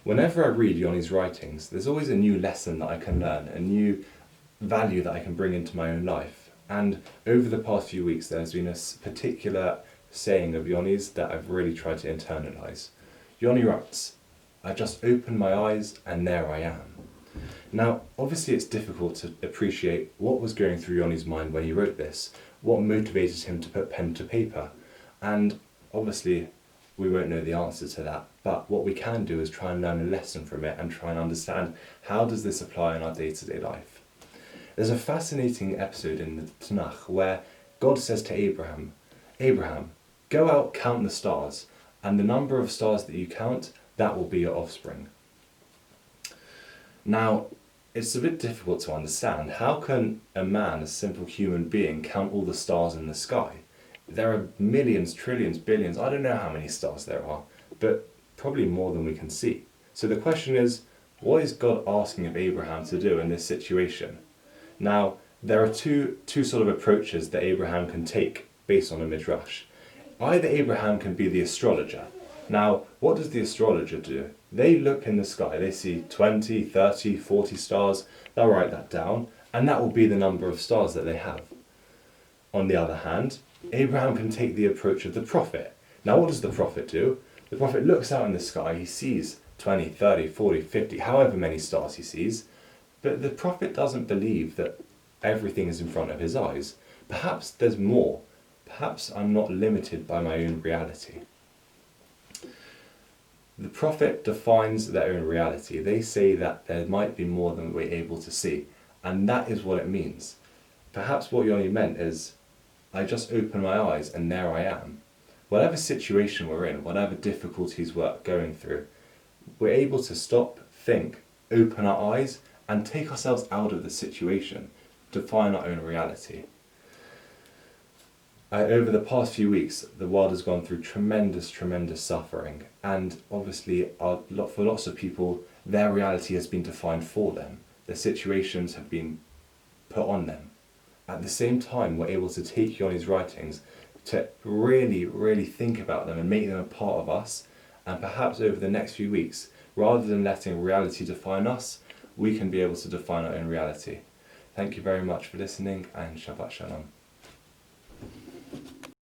Whenever I read Yoni's writings, there's always a new lesson that I can learn, a new value that I can bring into my own life. And over the past few weeks, there's been a particular saying of Yoni's that I've really tried to internalize. Yoni writes, "I just opened my eyes and there I am." Now, obviously it's difficult to appreciate what was going through Yoni's mind when he wrote this, what motivated him to put pen to paper. And obviously we won't know the answer to that, but what we can do is try and learn a lesson from it and try and understand how does this apply in our day-to-day life. There's a fascinating episode in the Tanakh where God says to Abraham, "Abraham, go out, count the stars, and the number of stars that you count, that will be your offspring." Now, it's a bit difficult to understand. How can a man, a simple human being, count all the stars in the sky? There are millions, trillions, billions, I don't know how many stars there are, but probably more than we can see. So the question is, what is God asking of Abraham to do in this situation? Now, there are two sort of approaches that Abraham can take based on a midrash. Either Abraham can be the astrologer. Now, what does the astrologer do? They look in the sky, they see 20, 30, 40 stars, they'll write that down, and that will be the number of stars that they have. On the other hand, Abraham can take the approach of the prophet. Now, what does the prophet do? The prophet looks out in the sky, he sees 20, 30, 40, 50, however many stars he sees, but the prophet doesn't believe that everything is in front of his eyes. Perhaps there's more. Perhaps I'm not limited by my own reality. The prophet defines their own reality. They say that there might be more than we're able to see, and that is what it means. Perhaps what Yoni meant is, I just open my eyes and there I am. Whatever situation we're in, whatever difficulties we're going through, we're able to stop, think, open our eyes, and take ourselves out of the situation, define our own reality. Over the past few weeks, the world has gone through tremendous suffering, and obviously for lots of people, their reality has been defined for them. Their situations have been put on them. At the same time, we're able to take Yoni's writings to really think about them and make them a part of us, and perhaps over the next few weeks, rather than letting reality define us, we can be able to define our own reality. Thank you very much for listening, and Shabbat Shalom.